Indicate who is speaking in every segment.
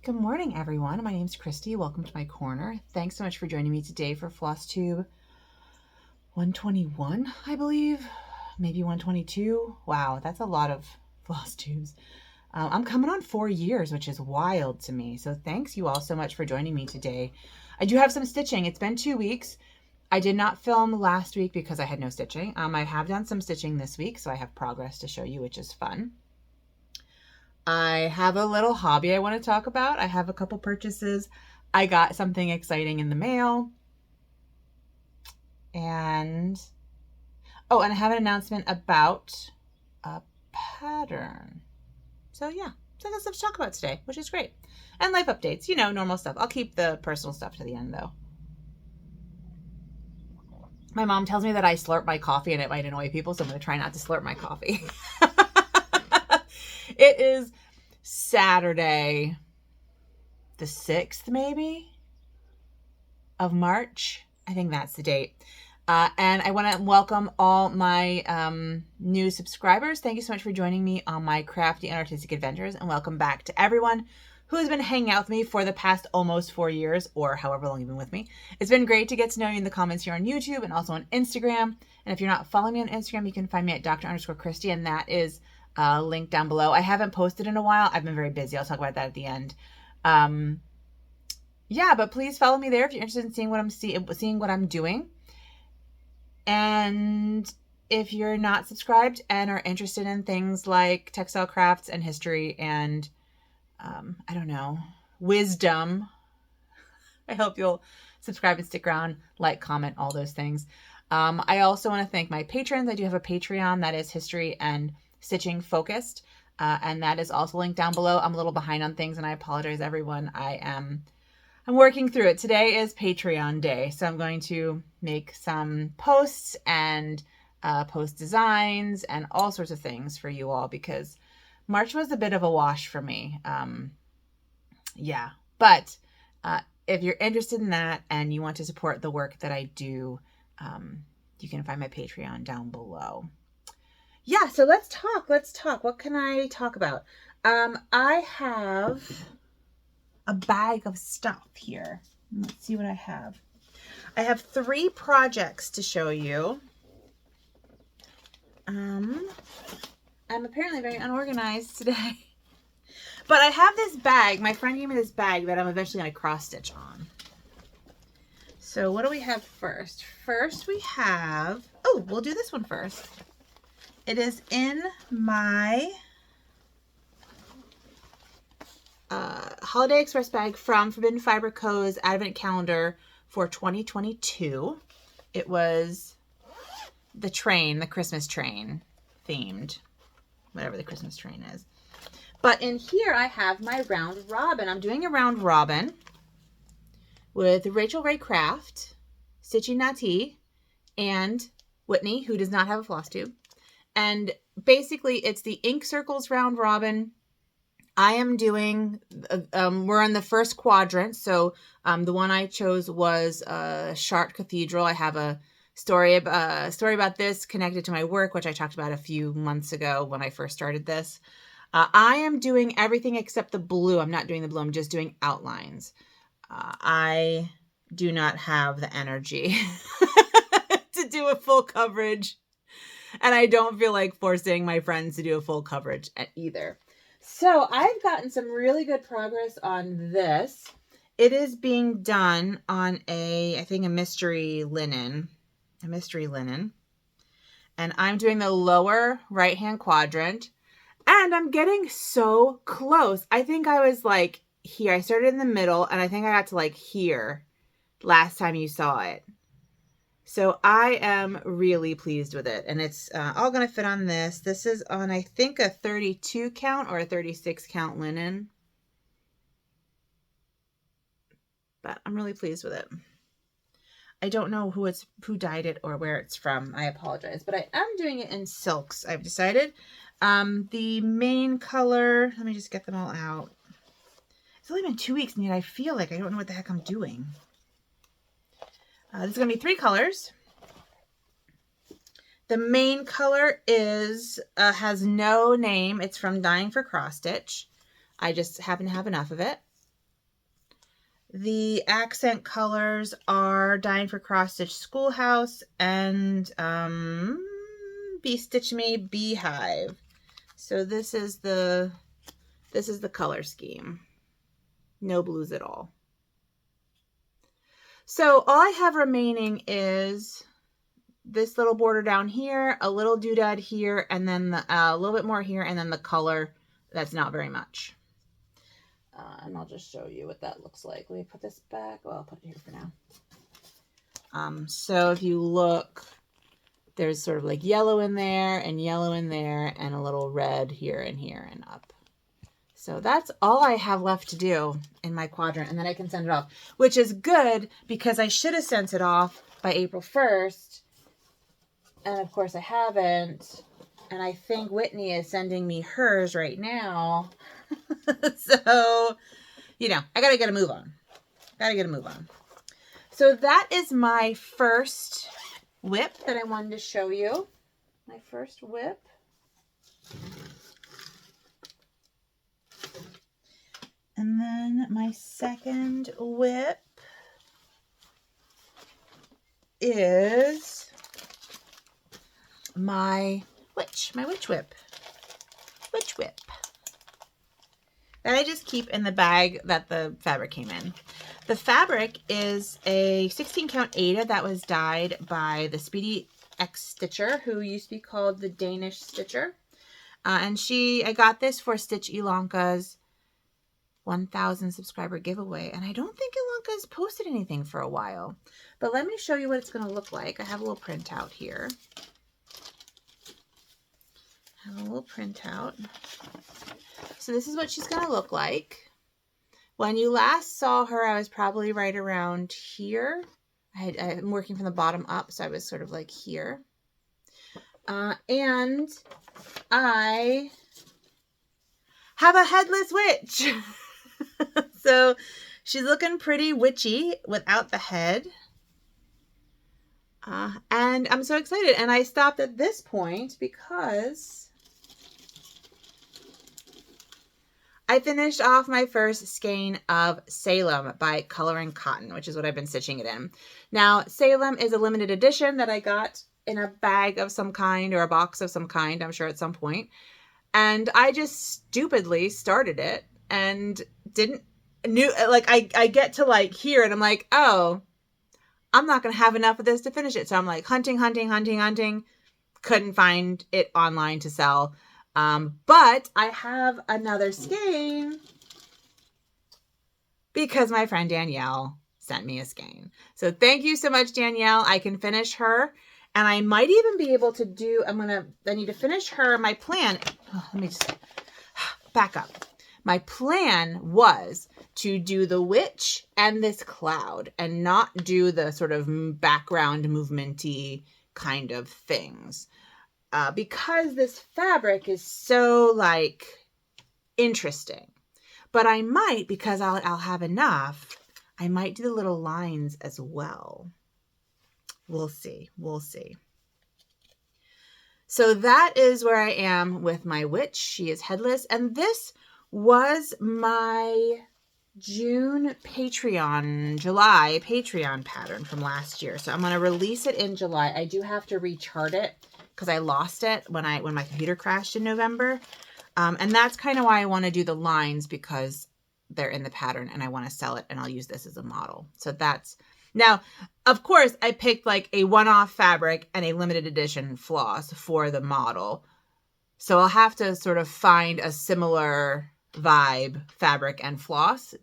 Speaker 1: Good morning, everyone. My name's Christy. Welcome to my corner. Thanks so much for joining me today for Flosstube 121, I believe. Maybe 122. Wow, that's a lot of floss tubes. I'm coming on 4 years, which is wild to me. So thanks you all so much for joining me today. I do have some stitching. It's been 2 weeks. I did not film last week because I had no stitching. I have done some stitching this week, so I have progress to show you, which is fun. I have a little hobby I want to talk about. I have a couple purchases. I got something exciting in the mail. And I have an announcement about a pattern. So yeah, so that's stuff to talk about today, which is great. And life updates, you know, normal stuff. I'll keep the personal stuff to the end though. My mom tells me that I slurp my coffee and it might annoy people, so I'm going to try not to slurp my coffee. It is Saturday, the 6th, maybe, of March. I think that's the date. And I want to welcome all my new subscribers. Thank you so much for joining me on my crafty and artistic adventures. And welcome back to everyone who has been hanging out with me for the past almost 4 years, or however long you've been with me. It's been great to get to know you in the comments here on YouTube and also on Instagram. And if you're not following me on Instagram, you can find me at Dr._Christy, and that is linked down below. I haven't posted in a while. I've been very busy. I'll talk about that at the end. Yeah, but please follow me there if you're interested in seeing what I'm doing. And if you're not subscribed and are interested in things like textile crafts and history and I don't know, wisdom, I hope you'll subscribe and stick around, like, comment, all those things. I also want to thank my patrons. I do have a Patreon that is history and stitching focused, and that is also linked down below. I'm a little behind on things, and I apologize, everyone. I'm working through it. Today is Patreon day, so I'm going to make some posts and post designs and all sorts of things for you all, because March was a bit of a wash for me. Yeah, but if you're interested in that and you want to support the work that I do, you can find my Patreon down below. Yeah, so let's talk. What can I talk about? I have a bag of stuff here. Let's see what I have. I have 3 projects to show you. I'm apparently very unorganized today. But I have this bag. My friend gave me this bag that I'm eventually going to cross stitch on. So what do we have first? First we have, we'll do this one first. It is in my Holiday Express bag from Forbidden Fiber Co.'s Advent Calendar for 2022. It was the train, the Christmas train themed, whatever the Christmas train is. But in here I have my round robin. I'm doing a round robin with Rachel Ray Craft, Stitchy Nati, and Whitney, who does not have a floss tube. And basically it's the Ink Circles round robin. I am doing, we're in the first quadrant. So the one I chose was Chartres Cathedral. I have a story about this connected to my work, which I talked about a few months ago when I first started this. I am doing everything except the blue. I'm not doing the blue. I'm just doing outlines. I do not have the energy to do a full coverage. And I don't feel like forcing my friends to do a full coverage either. So I've gotten some really good progress on this. It is being done on I think a mystery linen. And I'm doing the lower right-hand quadrant. And I'm getting so close. I think I was like here. I started in the middle, and I think I got to like here last time you saw it. So I am really pleased with it. And it's all going to fit on this. This is on, I think, a 32 count or a 36 count linen. But I'm really pleased with it. I don't know who dyed it or where it's from. I apologize. But I am doing it in silks, I've decided. The main color, let me just get them all out. It's only been 2 weeks, and yet I feel like I don't know what the heck I'm doing. There's going to be 3 colors. The main color has no name. It's from Dying for Cross Stitch. I just happen to have enough of it. The accent colors are Dying for Cross Stitch Schoolhouse and BeStitch Me Beehive. So this is the color scheme. No blues at all. So all I have remaining is this little border down here, a little doodad here, and then a little bit more here, and then the color that's not very much. And I'll just show you what that looks like. Let me put this back. Well, I'll put it here for now. So if you look, there's sort of like yellow in there and yellow in there and a little red here and here and up. So that's all I have left to do in my quadrant, and then I can send it off, which is good because I should have sent it off by April 1st. And of course I haven't. And I think Whitney is sending me hers right now. So, you know, I gotta get a move on. So that is my first whip that I wanted to show you. My first whip. And then my second whip is my witch whip. That I just keep in the bag that the fabric came in. The fabric is a 16 count Aida that was dyed by the Speedy X Stitcher, who used to be called the Danish Stitcher. And I got this for Stitch Ilanka's 1,000 subscriber giveaway. And I don't think Ilanka's posted anything for a while. But let me show you what it's going to look like. I have a little printout here. So this is what she's going to look like. When you last saw her, I was probably right around here. I'm working from the bottom up, so I was sort of like here. And I have a headless witch. So she's looking pretty witchy without the head. And I'm so excited. And I stopped at this point because I finished off my first skein of Salem by Coloring Cotton, which is what I've been stitching it in. Now, Salem is a limited edition that I got in a bag of some kind or a box of some kind, I'm sure at some point. And I just stupidly started it and I get to like here and I'm like, oh, I'm not going to have enough of this to finish it. So I'm like hunting. Couldn't find it online to sell. But I have another skein because my friend Danielle sent me a skein. So thank you so much, Danielle. I can finish her, and I might even be able to do, I need to finish her. My plan, let me just back up. My plan was to do the witch and this cloud and not do the sort of background movement-y kind of things. Because this fabric is so like interesting, but I might, because I'll have enough, I might do the little lines as well. We'll see. So that is where I am with my witch. She is headless, and this was my July Patreon pattern from last year. So I'm going to release it in July. I do have to rechart it because I lost it when my computer crashed in November. And that's kind of why I want to do the lines, because they're in the pattern and I want to sell it, and I'll use this as a model. So that's, now, of course, I picked like a one-off fabric and a limited edition floss for the model. So I'll have to sort of find a similar vibe fabric and floss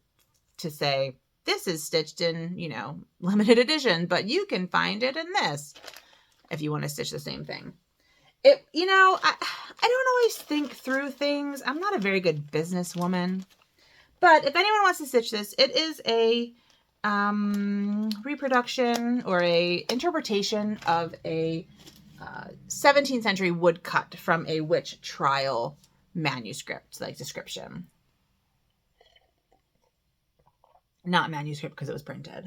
Speaker 1: to say, this is stitched in, limited edition, but you can find it in this if you want to stitch the same thing. I don't always think through things. I'm not a very good businesswoman, but if anyone wants to stitch this, it is a reproduction or a interpretation of a 17th century woodcut from a witch trial manuscript, like description. Not manuscript because it was printed.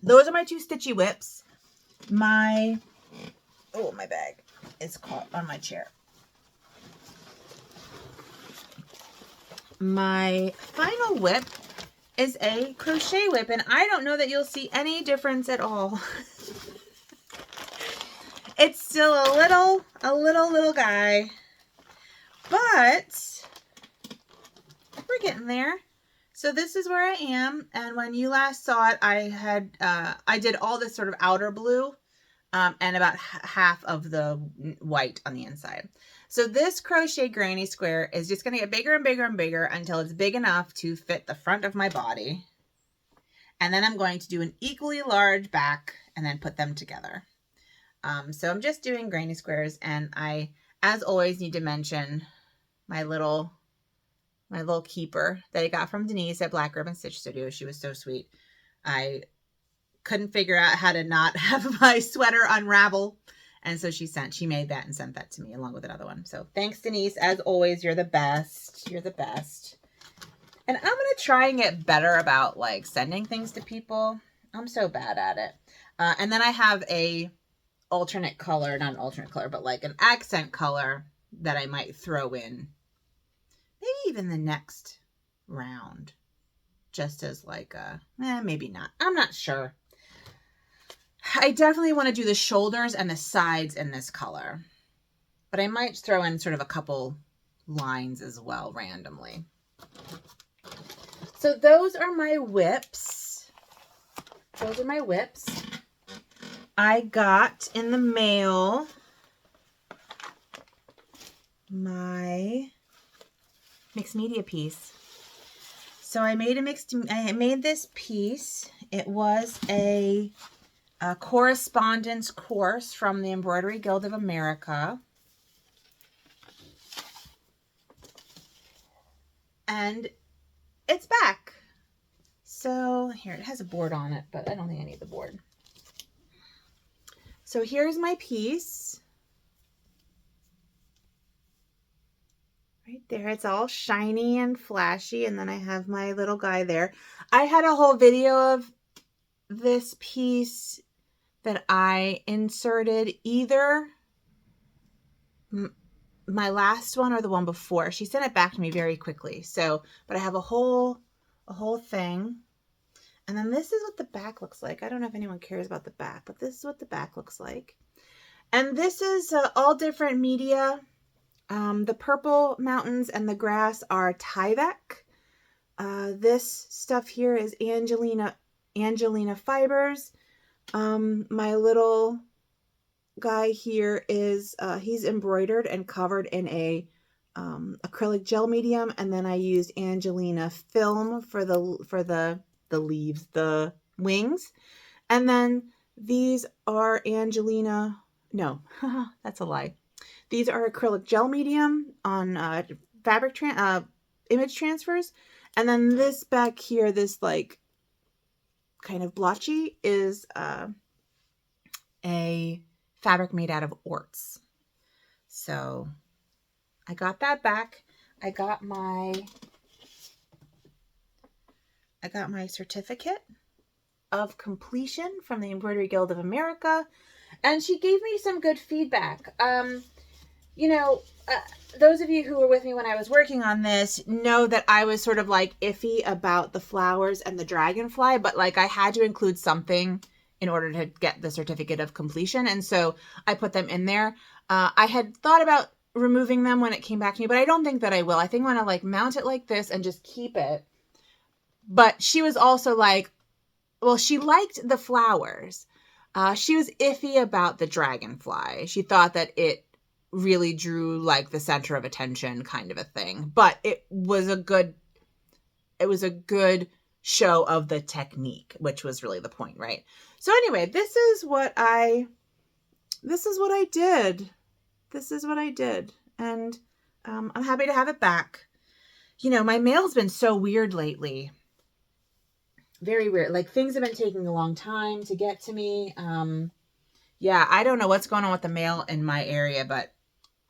Speaker 1: Those are my two stitchy whips. My bag is caught on my chair. my final whip is a crochet whip, and I don't know that you'll see any difference at all. It's still a little guy, but we're getting there. So this is where I am, and when you last saw it, I did all this sort of outer blue, and about half of the white on the inside. So this crochet granny square is just going to get bigger and bigger and bigger until it's big enough to fit the front of my body. And then I'm going to do an equally large back and then put them together. So I'm just doing granny squares, and I, as always, need to mention my little keeper that I got from Denise at Black Ribbon Stitch Studio. She was so sweet. I couldn't figure out how to not have my sweater unravel, and so she made that and sent that to me along with another one. So thanks, Denise. As always, you're the best. You're the best. And I'm gonna try and get better about like sending things to people. I'm so bad at it. And then I have a alternate color, not an alternate color, but like an accent color that I might throw in maybe even the next round, just as like maybe not. I'm not sure. I definitely want to do the shoulders and the sides in this color, but I might throw in sort of a couple lines as well randomly. So those are my whips. Those are my whips. I got in the mail my mixed media piece. So I made this piece. It was a correspondence course from the Embroidery Guild of America. And it's back. So here, it has a board on it, but I don't think I need the board. So here's my piece. Right there, it's all shiny and flashy, and then I have my little guy there. I had a whole video of this piece that I inserted, either my last one or the one before. She sent it back to me very quickly. So, but I have a whole thing. And then this is what the back looks like. I don't know if anyone cares about the back, but this is what the back looks like. And this is all different media. The purple mountains and the grass are Tyvek. This stuff here is Angelina fibers. My little guy here is he's embroidered and covered in a acrylic gel medium, and then I used Angelina film for the leaves, the wings. And then these are Angelina, no, that's a lie. These are acrylic gel medium on image transfers. And then this back here, this like kind of blotchy, is a fabric made out of orts. So I got that back. I got my certificate of completion from the Embroidery Guild of America, and she gave me some good feedback. You know, those of you who were with me when I was working on this know that I was sort of like iffy about the flowers and the dragonfly, but like I had to include something in order to get the certificate of completion, and so I put them in there. I had thought about removing them when it came back to me, but I don't think that I will. I think I'm gonna like mount it like this and just keep it. But she was also like, well, she liked the flowers. She was iffy about the dragonfly. She thought that it really drew like the center of attention kind of a thing. But it was a good show of the technique, which was really the point, right? So anyway, this is what I did. And I'm happy to have it back. You know, my mail's been so weird lately. Very weird. Like, things have been taking a long time to get to me. Yeah, I don't know what's going on with the mail in my area, but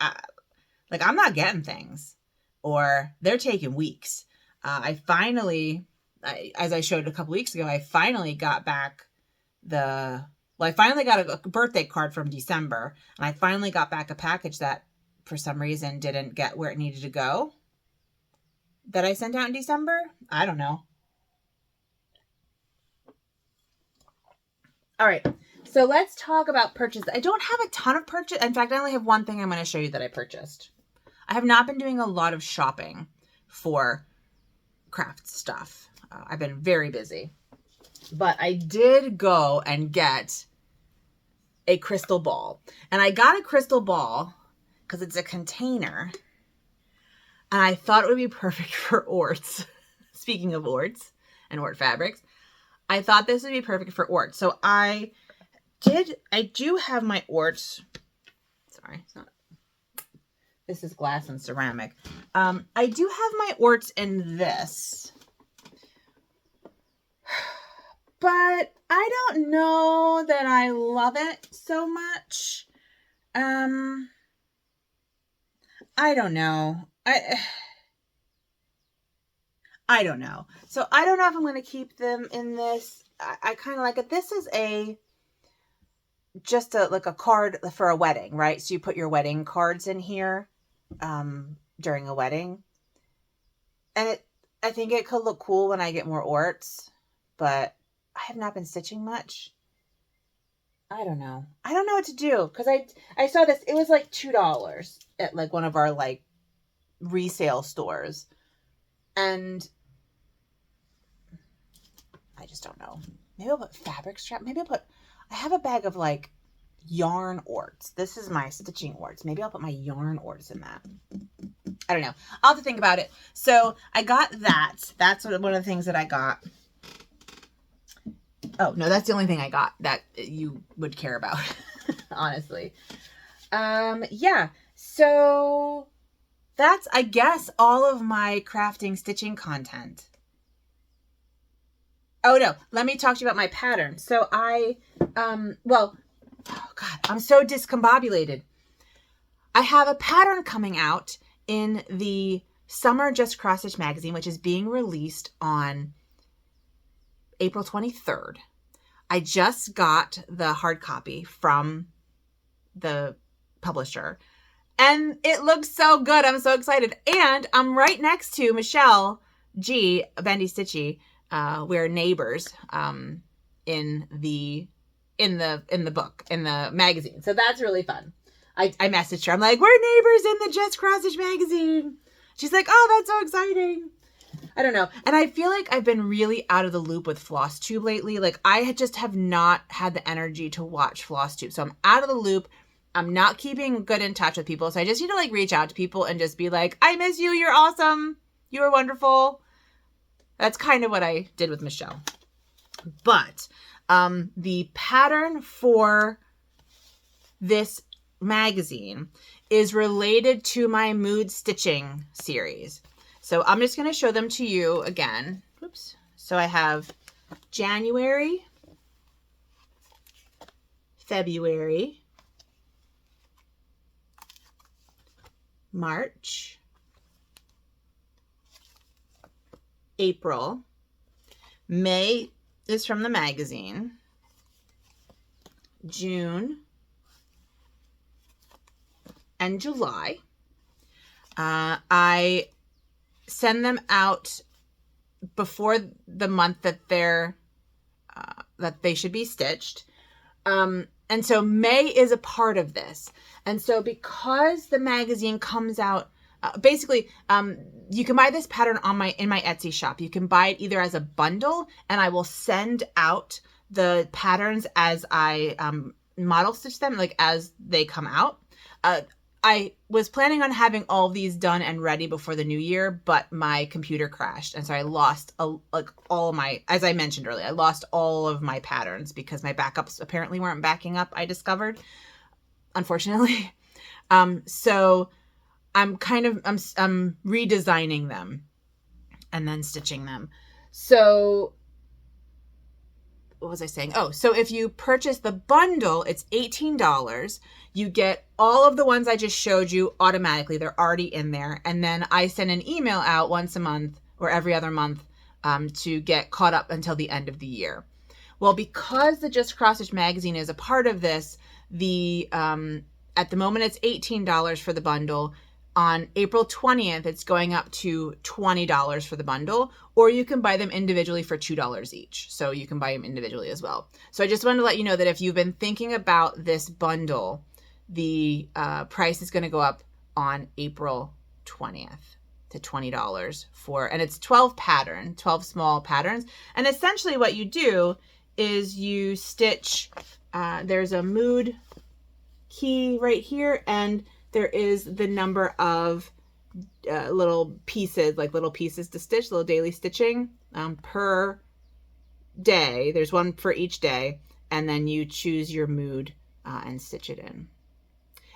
Speaker 1: I'm not getting things, or they're taking weeks. As I showed a couple weeks ago, I finally got back I finally got a birthday card from December, and I finally got back a package that for some reason didn't get where it needed to go. that I sent out in December. I don't know. All right. So let's talk about purchases. I don't have a ton of purchase. In fact, I only have one thing I'm going to show you that I purchased. I have not been doing a lot of shopping for craft stuff. I've been very busy. But I did go and get a crystal ball. And I got a crystal ball because it's a container. And I thought it would be perfect for orts. Speaking of orts and ort fabrics, I thought this would be perfect for orts. So I do have my orts. Sorry, it's not. This is glass and ceramic. I do have my orts in this. But I don't know that I love it so much. I don't know. I don't know. So I don't know if I'm going to keep them in this. I kind of like it. This is just like a card for a wedding, right? So you put your wedding cards in here during a wedding. And I think it could look cool when I get more orts, but I have not been stitching much. I don't know. I don't know what to do because I saw this. It was like $2 at like one of our like resale stores. And I just don't know. Maybe I'll put fabric strap. I have a bag of like yarn orts. This is my stitching orts. Maybe I'll put my yarn orts in that. I don't know. I'll have to think about it. So I got that. That's one of the things that I got. Oh, no, that's the only thing I got that you would care about, honestly. Yeah. So that's, I guess, all of my crafting stitching content. Oh, no. Let me talk to you about my pattern. So well, oh God, I'm so discombobulated. I have a pattern coming out in the Summer Just Cross Stitch magazine, which is being released on April 23rd. I just got the hard copy from the publisher and it looks so good. I'm so excited. And I'm right next to Michelle G. Bendy Stitchy. We're neighbors in the book, in the magazine. So that's really fun. I messaged her. I'm like, we're neighbors in the Just Cross Stitch magazine. She's like, oh, that's so exciting. I don't know. And I feel like I've been really out of the loop with Flosstube lately. Like I just have not had the energy to watch Flosstube. So I'm out of the loop. I'm not keeping good in touch with people. So I just need to like reach out to people and just be like, I miss you. You're awesome. You are wonderful. That's kind of what I did with Michelle. But the pattern for this magazine is related to my mood stitching series. So I'm just going to show them to you again. Oops. So I have January, February, March, April. May is from the magazine. June and July. I send them out before the month that that they should be stitched. And so May is a part of this. And so because the magazine comes out, basically, you can buy this pattern in my Etsy shop. You can buy it either as a bundle, and I will send out the patterns as I model stitch them, like as they come out. I was planning on having all these done and ready before the new year, but my computer crashed. And so I lost all of my, as I mentioned earlier, I lost all of my patterns because my backups apparently weren't backing up, I discovered, unfortunately. So I'm redesigning them and then stitching them. So what was I saying? Oh, so if you purchase the bundle, it's $18. You get all of the ones I just showed you automatically. They're already in there. And then I send an email out once a month or every other month to get caught up until the end of the year. Well, because the Just Cross Stitch magazine is a part of this, at the moment it's $18 for the bundle. On April 20th, it's going up to $20 for the bundle, or you can buy them individually for $2 each. So you can buy them individually as well. So I just wanted to let you know that if you've been thinking about this bundle, the price is going to go up on April 20th to $20 for, and it's 12 small patterns. And essentially what you do is you stitch, there's a mood key right here, and there is the number of little pieces to stitch, little daily stitching per day. There's one for each day, and then you choose your mood and stitch it in.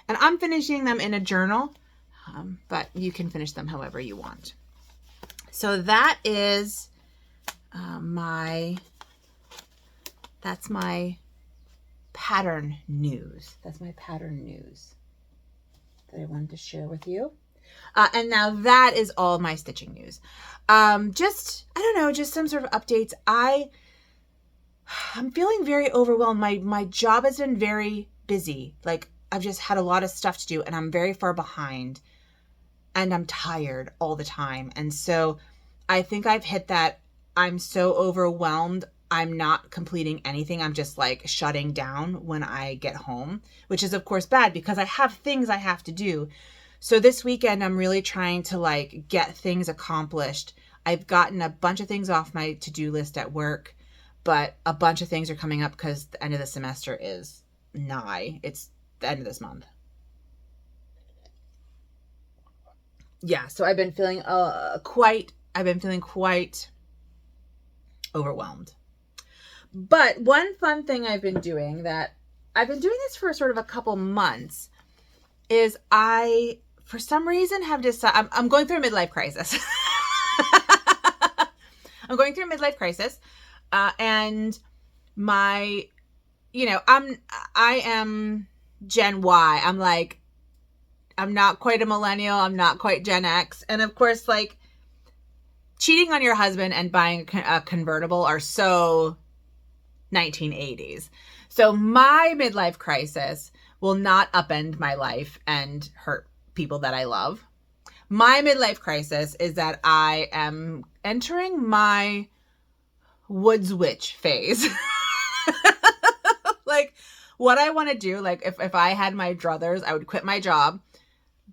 Speaker 1: And I'm finishing them in a journal, but you can finish them however you want. So that is that's my pattern news. That's my pattern news that I wanted to share with you. And now that is all my stitching news. Just, I don't know, just some sort of updates. I'm feeling very overwhelmed. My job has been very busy. Like, I've just had a lot of stuff to do, and I'm very far behind, and I'm tired all the time. And so I think I've hit that. I'm so overwhelmed. I'm not completing anything. I'm just like shutting down when I get home, which is of course bad because I have things I have to do. So this weekend, I'm really trying to like get things accomplished. I've gotten a bunch of things off my to-do list at work, but a bunch of things are coming up because the end of the semester is nigh. It's the end of this month. Yeah. So I've been feeling quite overwhelmed. But one fun thing I've been doing this for sort of a couple months is I, for some reason, have decided, I'm going through a midlife crisis. I'm going through a midlife crisis. And I am Gen Y. I'm not quite a millennial. I'm not quite Gen X. And of course, like, cheating on your husband and buying a convertible are so 1980s. So my midlife crisis will not upend my life and hurt people that I love. My midlife crisis is that I am entering my woods witch phase. Like, what I want to do, like, if I had my druthers, I would quit my job,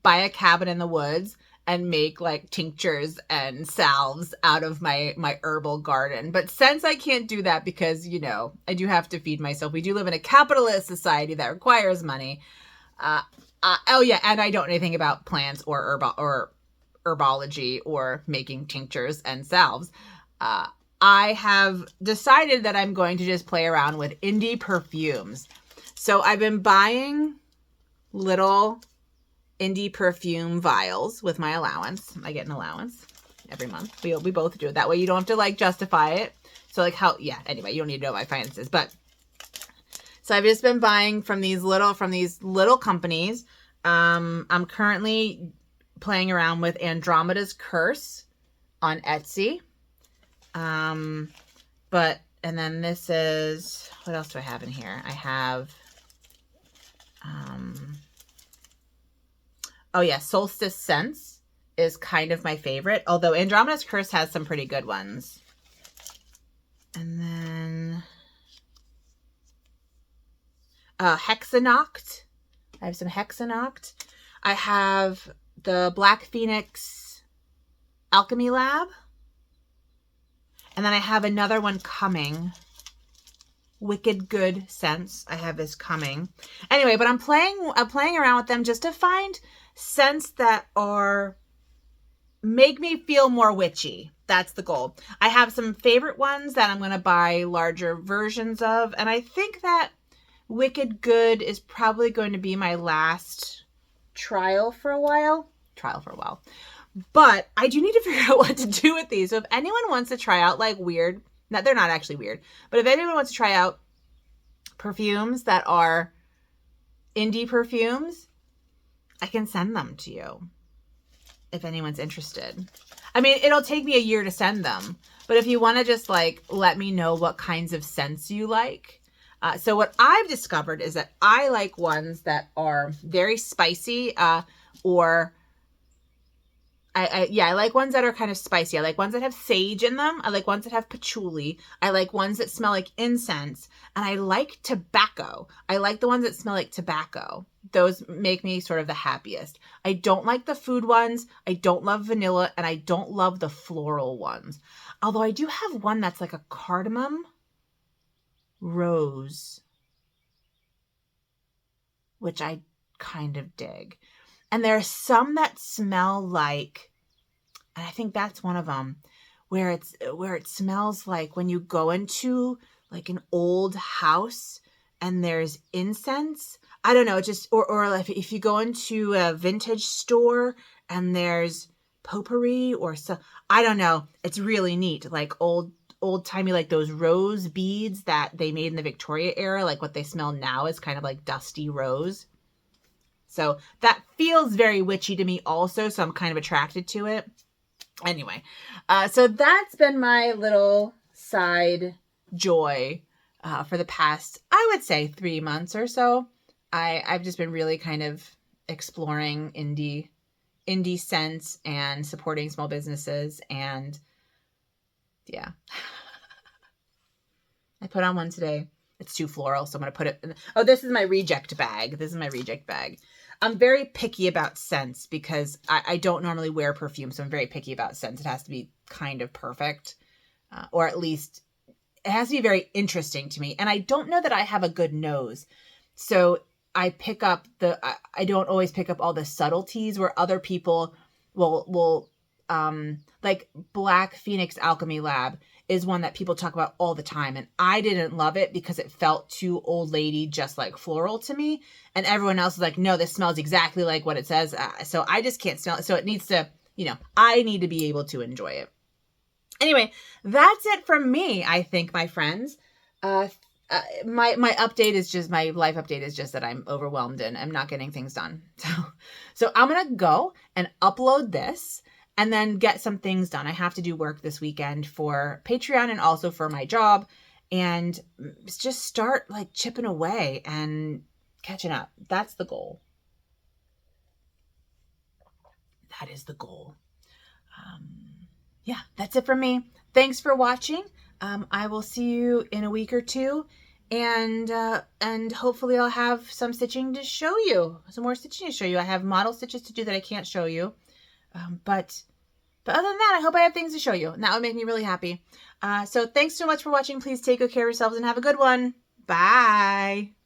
Speaker 1: buy a cabin in the woods, and make like tinctures and salves out of my herbal garden. But since I can't do that because, you know, I do have to feed myself. We do live in a capitalist society that requires money. Oh yeah, and I don't know anything about plants or herbology or making tinctures and salves. I have decided that I'm going to just play around with indie perfumes. So I've been buying little indie perfume vials with my allowance. I get an allowance every month. We both do it. That way you don't have to like justify it. So like anyway, you don't need to know my finances. But so I've just been buying from these little companies. I'm currently playing around with Andromeda's Curse on Etsy. And then this is, what else do I have in here? I have, oh yeah, Solstice Scents is kind of my favorite, although Andromeda's Curse has some pretty good ones. And then Hexanoct. I have some Hexanoct. I have the Black Phoenix Alchemy Lab. And then I have another one coming. Wicked Good Scents. I have this coming. Anyway, but I'm playing around with them just to find scents that make me feel more witchy. That's the goal. I have some favorite ones that I'm going to buy larger versions of. And I think that Wicked Good is probably going to be my last trial for a while. But I do need to figure out what to do with these. So if anyone wants to try out like weird, they're not actually weird, but if anyone wants to try out perfumes that are indie perfumes, I can send them to you if anyone's interested. I mean, it'll take me a year to send them, but if you want to just like let me know what kinds of scents you like. So what I've discovered is that I like ones that are very spicy or I like ones that are kind of spicy. I like ones that have sage in them. I like ones that have patchouli. I like ones that smell like incense. And I like tobacco. I like the ones that smell like tobacco. Those make me sort of the happiest. I don't like the food ones. I don't love vanilla. And I don't love the floral ones. Although I do have one that's like a cardamom rose, which I kind of dig. And there are some that smell like, and I think that's one of them, where it smells like when you go into like an old house and there's incense. I don't know, just or if you go into a vintage store and there's potpourri or so, I don't know. It's really neat, like old timey, like those rose beads that they made in the Victoria era. Like what they smell now is kind of like dusty rose. So that feels very witchy to me also. So I'm kind of attracted to it. Anyway, so that's been my little side joy for the past, I would say 3 months or so. I've just been really kind of exploring indie scents and supporting small businesses. And yeah, I put on one today. It's too floral, so I'm going to put it in. Oh, this is my reject bag. This is my reject bag. I'm very picky about scents because I don't normally wear perfume, so I'm very picky about scents. It has to be kind of perfect, or at least it has to be very interesting to me. And I don't know that I have a good nose. So I pick up I don't always pick up all the subtleties where other people will like Black Phoenix Alchemy Lab is one that people talk about all the time. And I didn't love it because it felt too old lady, just like floral to me. And everyone else is like, no, this smells exactly like what it says. So I just can't smell it. So it needs to, I need to be able to enjoy it. Anyway, that's it from me, I think, my friends. My update is just, my life update is just that I'm overwhelmed and I'm not getting things done. So I'm going to go and upload this and then get some things done. I have to do work this weekend for Patreon and also for my job, and just start like chipping away and catching up. That's the goal. That is the goal. Yeah, that's it for me. Thanks for watching. I will see you in a week or two, and hopefully I'll have some stitching to show you, some more stitching to show you. I have model stitches to do that I can't show you. But other than that, I hope I have things to show you, and that would make me really happy. So thanks so much for watching. Please take good care of yourselves and have a good one. Bye.